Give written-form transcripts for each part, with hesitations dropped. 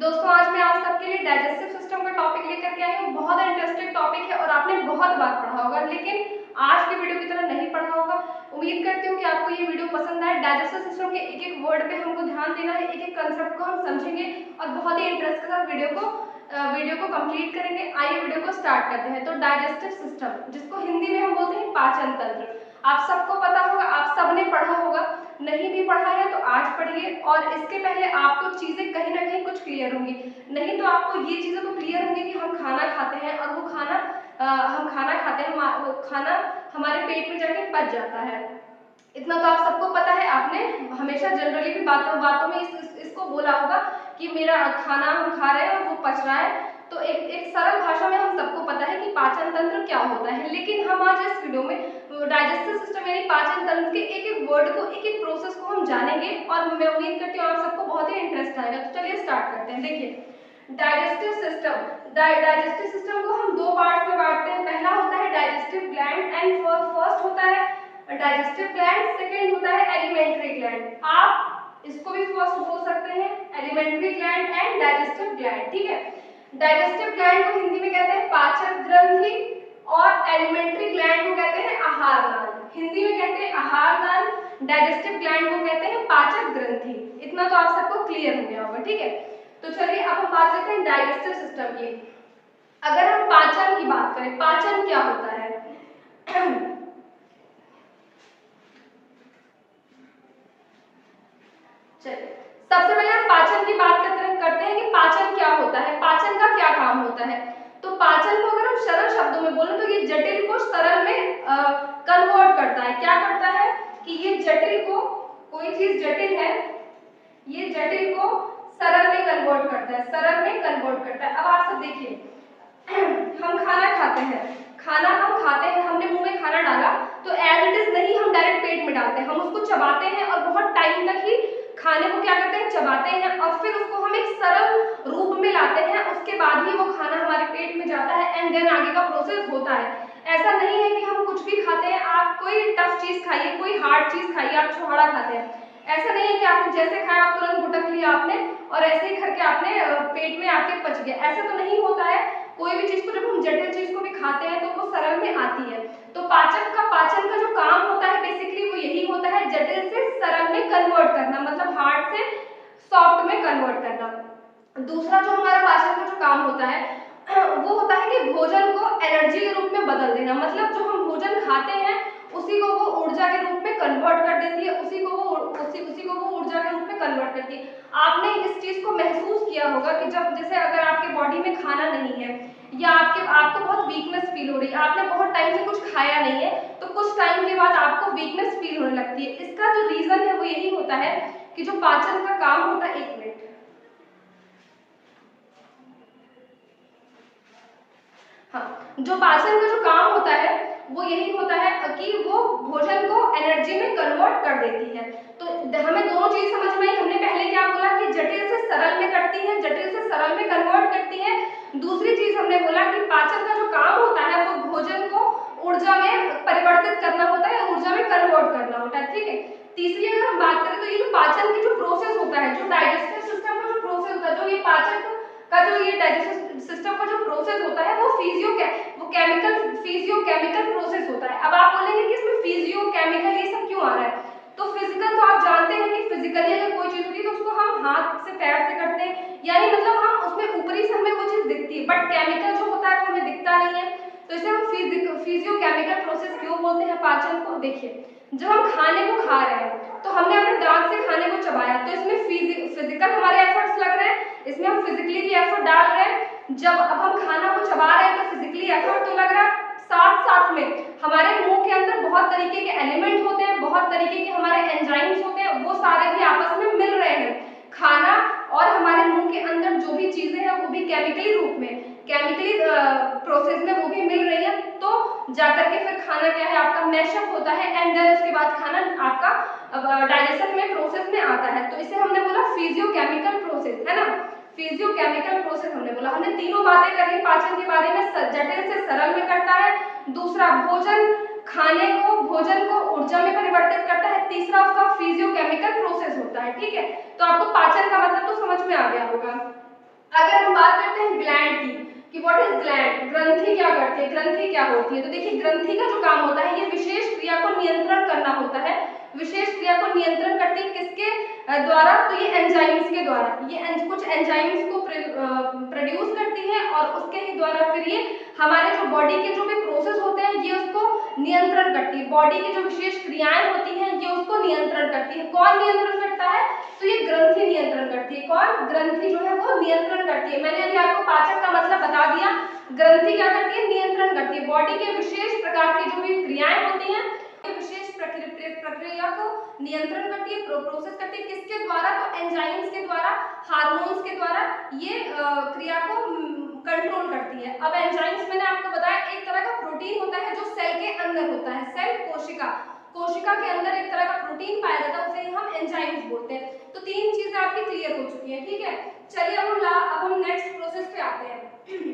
दोस्तों आज मैं आप सबके लिए डाइजेस्टिव सिस्टम का टॉपिक लेकर के आई हूँ। बहुत इंटरेस्टिंग टॉपिक है और आपने बहुत बार पढ़ा होगा, लेकिन आज की वीडियो की तरह नहीं पढ़ा होगा। उम्मीद करती हूँ कि आपको ये वीडियो पसंद आए। डाइजेस्टिव सिस्टम के एक एक वर्ड पे हमको ध्यान देना है, एक एक कंसेप्ट को हम समझेंगे और बहुत ही इंटरेस्ट के साथ वीडियो को कंप्लीट करेंगे। आइए वीडियो को स्टार्ट करते हैं। तो डाइजेस्टिव सिस्टम, जिसको हिंदी में हम बोलते हैं पाचन तंत्र, आप सबको पता होगा, आप सबने पढ़ा होगा। नहीं भी पढ़ा है तो आज पढ़िए और इसके पहले आपको चीजें कहीं ना कहीं कुछ क्लियर होंगी। नहीं तो आपको ये चीजें तो क्लियर होंगी कि हम खाना खाते हैं और वो खाना हम खाना खाते हैं, वो खाना हमारे पेट में जाके पच जाता है। इतना तो आप सबको पता है। आपने हमेशा जनरली भी बातों में इसको बोला होगा कि मेरा खाना हम खा रहे हैं और वो पच रहा है। तो एक सरल भाषा में हम सबको पता है कि पाचन तंत्र क्या होता है। लेकिन हम आज इस वीडियो में डाइजेस्टिव सिस्टम यानी पाचन तंत्र के एक एक वर्ड को, एक एक प्रोसेस को हम जानेंगे और मैं उम्मीद करती हूँ आप सबको बहुत ही इंटरेस्ट आएगा। तो चलिए स्टार्ट करते हैं। देखिए डाइजेस्टिव सिस्टम को हम दो पार्ट्स में बांटते हैं। पहला होता है डाइजेस्टिव ग्लैंड एंड फर्स्ट होता है डाइजेस्टिव ग्लैंड, सेकेंड होता है एलिमेंट्री ग्लैंड। आप इसको भी फर्स्ट बोल सकते हैं, alimentary gland and digestive gland. ठीक है, डाइजेस्टिव ग्लैंड को हिंदी में कहते हैं पाचन ग्रंथि और एलिमेंट्री ग्लैंड को कहते हैं आहार नाल। हिंदी में कहते हैं आहार नाल, डाइजेस्टिव ग्लैंड को कहते हैं पाचक ग्रंथि। इतना तो आप सबको क्लियर हो गया होगा। ठीक है, तो चलिए अब हम बात करते हैं डाइजेस्टिव सिस्टम की। अगर हम पाचन की बात करें, पाचन क्या होता है? चलिए सबसे पहले हम पाचन की बात करते हैं कि पाचन क्या होता है, पाचन का क्या काम होता है। तो पाचन को अगर हम सरल शब्दों में बोलें तो ये जटिल को सरल में कन्वर्ट करता है। क्या करता है कि ये जटिल को, कोई चीज जटिल है, ये जटिल को सरल में कन्वर्ट करता है, सरल में कन्वर्ट करता है। अब आप सब देखिए, हम खाना खाते हैं, हमने मुंह में खाना डाला तो एज इट इज नहीं हम डायरेक्ट पेट में डालते हैं, हम उसको चबाते हैं और बहुत टाइम तक ही खाने को क्या करते हैं, चबाते हैं और फिर उसको हम एक सरल रूप में लाते हैं। उसके बाद ही वो खाना हमारे पेट में जाता है एंड देन आगे का प्रोसेस होता है। ऐसा नहीं है कि हम कुछ भी खाते हैं, आप कोई टफ चीज खाइए, कोई हार्ड चीज खाइए, आप छुहाड़ा खाते हैं, ऐसा नहीं है कि आपने जैसे खाया आप तुरंत गुटक लिया आपने और ऐसे ही करके आपने पेट में आपके पच गया, ऐसा तो नहीं होता है। कोई भी चीज को जब हम जटिल चीज को भी खाते हैं तो वो सरल में आती है। तो पाचन का जो काम होता है बेसिकली वो यही होता है, जटिल से सरल में कन्वर्ट करना, मतलब हार्ड से सॉफ्ट में कन्वर्ट करना। दूसरा जो हमारा पाचन का जो काम होता है वो होता है कि भोजन को एनर्जी के रूप में बदल देना। मतलब जो हम भोजन खाते हैं उसी को वो ऊर्जा के रूप में कन्वर्ट कर देती है, उसी को वो ऊर्जा के रूप में कन्वर्ट करती है। आपने इस चीज को महसूस किया होगा कि जब जैसे अगर आपके बॉडी में खाना नहीं है या आपको बहुत वीकनेस फील हो रही है, आपने बहुत टाइम से कुछ खाया नहीं है, तो कुछ टाइम के बाद आपको वीकनेस फील होने लगती है। इसका जो रीजन है वो यही होता है कि जो पाचन का काम होता है, एक मिनट, हाँ, जो पाचन का जो काम होता है वो यही होता है कि वो भोजन को एनर्जी में कन्वर्ट कर देती है। तो हमें दोनों चीज समझ में आई। हमने पहले क्या बोला कि जटिल से सरल में करती है, जटिल से सरल में कन्वर्ट करती है। दूसरी चीज हमने बोला कि पाचन का जो काम होता है वो भोजन को ऊर्जा में परिवर्तित करना होता है, ऊर्जा में कन्वर्ट करना होता है। ठीक है, तीसरी अगर हम बात करें तो ये जो पाचन की जो प्रोसेस होता है, जो डाइजेस्टिव सिस्टम का जो प्रोसेस होता है, जो ये पाचन का जो ये डाइजेस्टिव सिस्टम का जो प्रोसेस होता है वो फिजियोकेमिकल प्रोसेस होता है। अब आप बोलेंगे कि इसमें फिजियोकेमिकल ये सब क्यों आ रहा है? तो फिजिकल तो आप जानते हैं कि फिजिकली अगर कोई चीज होती है तो उसको हम हाथ से पैर से करते हैं, यानी मतलब हम उसमें ऊपरी से हमें वो चीज दिखती है, बट केमिकल जो होता है वो हमें दिखता नहीं है। तो इसे हम फिजियोकेमिकल प्रोसेस क्यों बोलते हैं पाचन को? देखिए, जब हम खाने को खा रहे हैं तो हमने अपने दांत से खाने को चबाया, तो इसमें फिजिकल हमारे एफर्ट्स लग रहे हैं, इसमें हम फिजिकली भी एफर्ट डाल रहे हैं। जब अब हम खाना को चबा रहे हैं तो फिजिकली एफर्ट तो लग रहा है, साथ साथ में हमारे मुंह के अंदर बहुत तरीके के एलिमेंट होते हैं, बहुत तरीके के हमारे एंजाइम्स होते हैं, वो सारे भी आपस में मिल रहे हैं। खाना और हमारे मुंह के अंदर जो भी चीजें हैं वो भी केमिकली रूप में, केमिकली प्रोसेस में वो भी मिल रही है। तो जाकर के फिर खाना क्या है आपका मैशअप होता है एंड देन उसके बाद खाना आपका डाइजेशन में प्रोसेस में आता है। तो इसे हमने बोला फिजियोकेमिकल प्रोसेस, है ना, फिजियोकेमिकल प्रोसेस हमने बोला। हमने तीनों बातें कर ली पाचन के बारे में, जटिल से सरल में करता है, दूसरा भोजन को ऊर्जा में परिवर्तित करता है, तीसरा उसका फिजियोकेमिकल प्रोसेस होता है। ठीक है, तो आपको पाचन का मतलब तो समझ में आ गया होगा। बात करते हैं ग्लैंड की कि व्हाट इज ग्लैंड, ग्रंथि क्या करती है, ग्रंथि क्या होती है। तो देखिए ग्रंथि का जो काम होता है ये विशेष क्रिया को नियंत्रण करना होता है, विशेष क्रिया को नियंत्रण करती है किसके द्वारा, तो ये एंजाइम्स के द्वारा, ये कुछ एंजाइम्स को प्रोड्यूस करती है और उसके ही द्वारा फिर ये हमारे जो बॉडी के जो भी प्रोसेस होते हैं ये उसको नियंत्रण करती है, बॉडी की जो विशेष क्रियाएं होती हैं ये उसको नियंत्रण करती है। कौन नियंत्रण करता है, तो ये ग्रंथि नियंत्रण करती है। कौन, ग्रंथि जो है वो नियंत्रण करती है। मैंने अभी आपको पाचक का मतलब बता दिया, ग्रंथि क्या करती है, नियंत्रण करती है, बॉडी के विशेष प्रकार की जो भी क्रियाएं होती हैं विशेष प्रक्रिया को नियंत्रण करती है, प्रोसेस करती है, किसके द्वारा, तो एंजाइम्स के द्वारा, हार्मोन्स के द्वारा ये क्रिया को कंट्रोल करती है। अब एंजाइम्स मैंने आपको बताया एक तरह का प्रोटीन होता है जो सेल के अंदर होता है, सेल कोशिका, कोशिका के अंदर एक तरह का प्रोटीन पाया जाता है, उसे हम एंजाइम्स बोलते हैं। तो तीन चीजें आपकी क्लियर हो चुकी हैं, ठीक है। चलिए अब हम नेक्स्ट प्रोसेस पे आते हैं।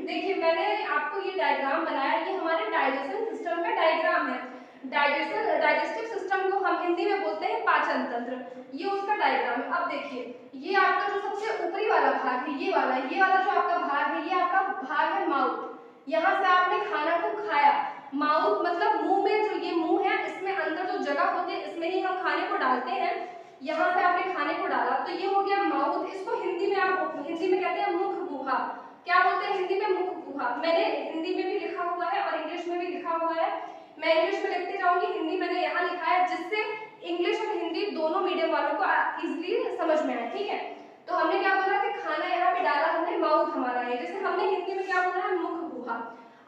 देखिए मैंने आपको ये डायग्राम बनाया, ये हमारे डाइजेशन सिस्टम का डायग्राम है। डाइजेस्टिव सिस्टम को हम हिंदी में बोलते हैं पाचन तंत्र, ये उसका डायग्राम है। अब देखिए ये आपका जो सबसे ऊपरी वाला भाग है, ये वाला जो आपका भाग है, ये आपका भाग है माउथ। यहाँ से आपने खाना को खाया, माउथ मतलब मुंह में, जो ये मुंह है इसमें अंदर जो जगह होती है इसमें ही हम खाने को डालते हैं। यहाँ से आपने खाने को डाला तो ये हो गया माउथ। इसको हिंदी में आप हिंदी में कहते हैं मुख गुहा। क्या बोलते हैं हिंदी में, मुख गुहा। मैंने हिंदी में भी लिखा हुआ है और इंग्लिश में भी लिखा हुआ है, मैं इंग्लिश में लिखते जाऊंगी, हिंदी मैंने यहाँ लिखा है जिससे इंग्लिश और हिंदी दोनों मीडियम वालों को इजीली समझ में आए, ठीक है। तो हमने क्या बोला कि खाना यहाँ पे डाला हमने, माउथ हमारा है, जैसे हमने हिंदी में क्या बोला है, मुख गुहा।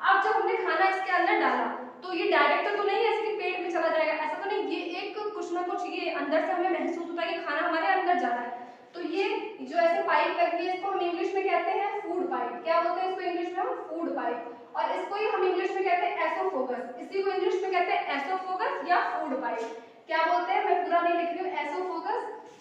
अब जब हमने खाना इसके अंदर डाला तो ये डायरेक्ट तो नहीं ऐसे कि पेट में चला जाएगा, ऐसा तो नहीं, ये एक कुछ ना कुछ ये अंदर से हमें महसूस होता है कि खाना हमारे अंदर जा रहा है। तो ये जो ऐसे पाइप करती है इसको हम इंग्लिश में कहते हैं फूड पाइप। क्या बोलते हैं इसको इंग्लिश में, हम फूड पाइप। और इसको ही हम इंग्लिश में कहते हैं एसोफोगस, इसी को इंग्लिश में कहते हैं एसोफोगस या फूड पाइप। क्या बोलते हैं, मैं पूरा नहीं लिख रही हूँ,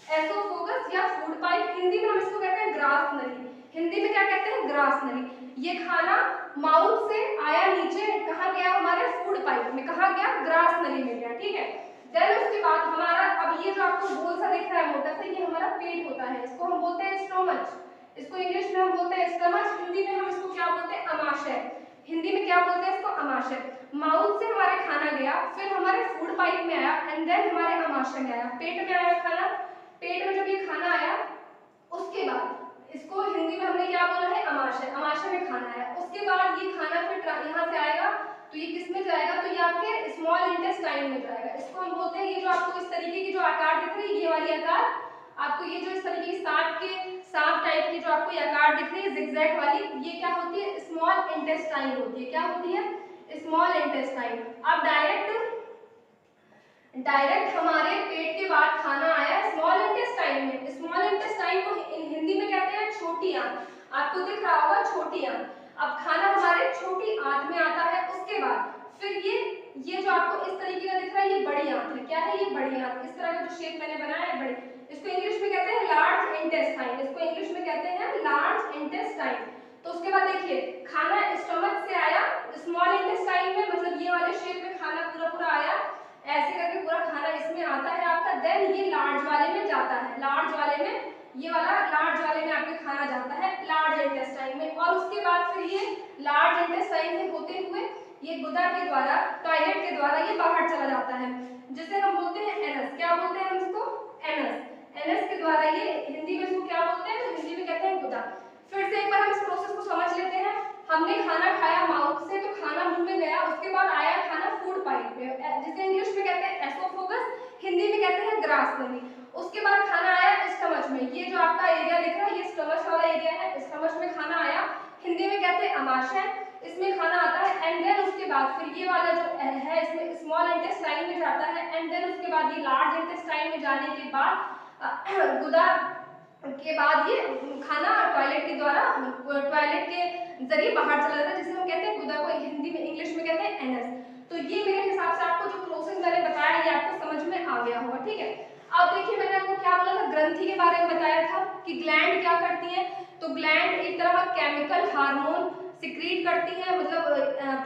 एसोफोगस या फूड पाइप। हिंदी में हम इसको कहते हैं ग्रास नली, हिंदी में क्या कहते हैं, ग्रास नली। ये खाना माउथ से आया नीचे, कहाँ गया, हमारे फूड पाइप में, कहाँ गया, ग्रास नली में गया, ठीक है। देन उसके बाद हमारा, अब ये जो आपको गोल सा दिख रहा है मोटा सा, ये हमारा पेट होता है, इसको हम बोलते हैं स्टोमच, इसको इंग्लिश में हम बोलते हैं स्टमच, हिंदी में हम इसको क्या बोलते हैं, अमाशय। हिंदी में क्या बोलते हैं इसको, अमाशय। माउथ से हमारे खाना गया, फिर हमारे फूड पाइप में आया एंड देन हमारे अमाशय में आया, पेट में आया खाना। पेट में जब ये खाना आया उसके बाद इसको हिंदी में हमने क्या बोला है, अमाशय, अमाशय में खाना आया। उसके बाद ये खाना फिर यहाँ से आएगा तो ये किस में जाएगा, तो ये आपके स्मॉल इंटेस्टाइन में जाएगा। इसको हम बोलते हैं, ये जो आपको इस तरीके की जो आकार दिख रही है, ये वाली आकार आपको, ये जो इस तरीके की सांप टाइप की जो आपको ये आकार दिख रही है जिगजैग वाली, ये क्या होती है, स्मॉल इंटेस्टाइन होती है। क्या होती है, स्मॉल इंटेस्टाइन। अब डायरेक्ट हमारे पेट के बाद खाना आया स्मॉल इंटेस्टाइन में। स्मॉल इंटेस्टाइन को हिंदी में कहते हैं छोटी आंत, आपको दिख रहा होगा छोटी आंत। अब खाना हमारे छोटी आंत में आता है, उसके बाद फिर ये जो आपको इस तरीके का दिख रहा है, ये बड़ी आंत है। क्या है, ये बड़ी आंत, इस तरह का जो शेप मैंने बनाया है बड़ी, इसको इंग्लिश में कहते हैं लार्ज इंटेस्टाइन, इसको इंग्लिश में कहते हैं लार्ज इंटेस्टाइन। तो उसके बाद देखिए खाना स्टमक से आया स्मॉल इंटेस्टाइन में, मतलब ये वाले शेप में खाना पूरा आया, ऐसे करके पूरा खाना इसमें आता है आपका। देन ये लार्ज वाले में जाता है, लार्ज वाले में, ये वाला लार्ज वाले में आपके खाना जाता है लार्ज इंटेस्टाइन में। और उसके बाद फिर ये लार्ज इंटेस्टाइन से होते हुए ये गुदा के द्वारा, टॉयलेट के द्वारा ये बाहर चला जाता है, जिसे हम बोलते हैं एनस। क्या बोलते हैं हम इसको, एनस। एनस के द्वारा ये, हिंदी में इसको क्या बोलते हैं, तो हिंदी में कहते हैं गुदा। फिर से एक बार हम इस प्रोसेस को समझ लेते हैं। हमने खाना खाया माउथ से, तो खाना मुंह में गया, उसके बाद आया खाना फूड पाइप में, जिसे इंग्लिश में कहते हैं एसोफोगस, हिंदी में कहते हैं ग्रास नली। उसके बाद खाना आया स्टमच में, ये जो आपका एरिया दिख रहा है ये स्टमच वाला एरिया है, स्टमच में खाना आया, हिंदी में कहते हैं अमाशय, इसमें खाना आता है। एंड देन उसके बाद फिर ये वाला जो है इसमें स्मॉल इंटेस्टाइन में जाता है। एंड देन उसके बाद ये लार्ज इंटेस्टाइन में जाने के बाद गुदा के बाद ये खाना टॉयलेट के द्वारा, टॉयलेट के जरिए बाहर चला जाता है, जिसे हम कहते हैं गुदा, को हिंदी में इंग्लिश में कहते हैं एनस। तो ये मेरे हिसाब से आपको जो प्रोसेस मैंने बताया ये आपको समझ में आ गया होगा, ठीक है। अब देखिए मैंने आपको क्या बोला था, ग्रंथि के बारे में बताया था कि ग्लैंड क्या करती है। तो ग्लैंड एक तरह का केमिकल हार्मोन सिक्रीट करती है, मतलब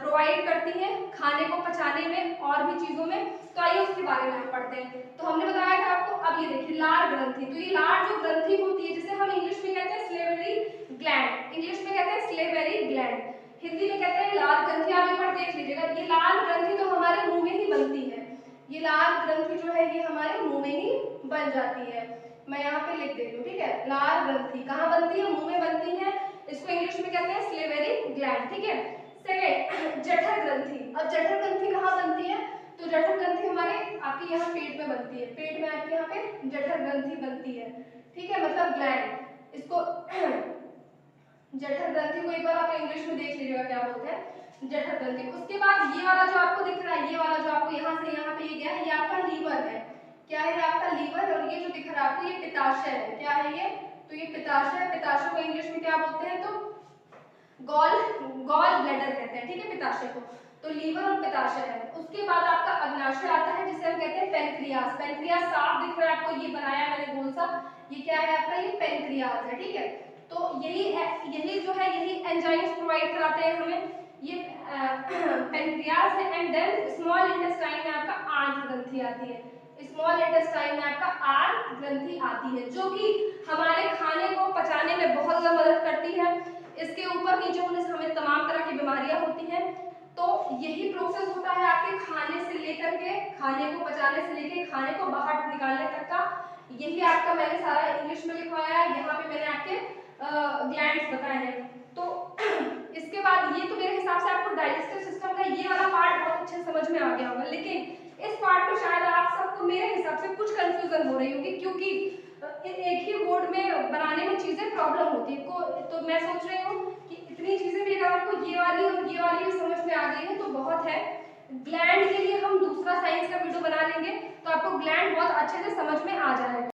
प्रोवाइड करती है खाने को पचाने में और भी चीजों में। तो आइए उसके बारे में हम पढ़ते हैं। तो हमने बताया था आपको, अब ये देखिए लार ग्रंथि। तो ये लार जो ग्रंथि होती है जिसे हम इंग्लिश में कहते हैं स्लेवरी ग्लैंड, इंग्लिश में हैं स्लेवरी ग्लैंड, हिंदी में कहते हैं लाल ग्रंथि। आप एक बार देख लीजिएगा, ये लाल ग्रंथि तो हमारे मुंह में ही बनती है, ये लाल ग्रंथि जो है ये हमारे मुंह में ही बन जाती है। मैं यहाँ पे लिख देती हूँ, ठीक है। लाल ग्रंथि कहाँ बनती है? मुंह में बनती है। इसको इंग्लिश में कहते हैं स्लेवरी ग्लैंड, ठीक है। सेकेंड, जठर ग्रंथि। अब जठर ग्रंथि कहाँ बनती है? तो जठर ग्रंथि हमारे आपके यहाँ पेट में बनती है, पेट में आपके यहाँ पे जठर ग्रंथि बनती है, ठीक है, मतलब ग्लैंड। इसको जठर ग्रंथि को एक बार आप इंग्लिश में देख लीजिएगा क्या बोलते हैं, जठर ग्रंथि। उसके बाद ये वाला जो आपको दिख रहा है, ये वाला जो आपको यहाँ से यहाँ पे ये गया है, ये आपका लीवर है। क्या है? आपका लीवर। और ये जो दिख रहा है आपको, ये पित्ताशय है। क्या है ये? तो ये पित्ताशय है। पित्ताशय को इंग्लिश में क्या बोलते हैं? तो गॉल ब्लैडर कहते हैं, ठीक है, पित्ताशय को। तो लीवर और पित्ताशय है। उसके बाद आपका अग्नाशय आता है, जिसे हम कहते हैं पेनक्रियास। पेनक्रियास साफ दिख रहा है आपको, ये बनाया मैंने गोल सा, ये क्या है आपका? ये पेनक्रियास है, ठीक है। तो यही जो है, यही एंजाइम्स प्रोवाइड कराते हैं हमें, ये पेनक्रियास है। एंड देन स्मॉल इंटेस्टाइन में आपका आंत ग्रंथि आती है। स्मॉल इंटेस्टाइन में आपका आंत ग्रंथि आती है, जो कि हमारे खाने को पचाने में बहुत ज्यादा मदद करती है। इसके ऊपर नीचे होने से हमें तमाम तरह की बीमारियां होती हैं। तो यही प्रोसेस होता है आपके खाने से लेकर के, खाने को पचाने से लेकर खाने को बाहर निकालने तक का। यही आपका मैंने सारा इंग्लिश में लिखवाया है, यहाँ पे मैंने आपके ग्लैंड्स बताए हैं। तो इसके बाद ये तो मेरे हिसाब से आपको डाइजेस्टिव सिस्टम का ये वाला पार्ट बहुत अच्छे समझ में आ गया होगा। लेकिन इस पार्ट में शायद आप सबको मेरे हिसाब से कुछ कंफ्यूजन हो रही होगी, क्योंकि एक ही बोर्ड में बनाने में चीजें प्रॉब्लम होती है। तो मैं सोच रही हूँ कि इतनी चीजें भी अगर आपको ये वाली और ये वाली भी समझ में आ गई है तो बहुत है। ग्लैंड के लिए हम दूसरा साइंस का वीडियो बना लेंगे, तो आपको ग्लैंड बहुत अच्छे से समझ में आ जाएगा।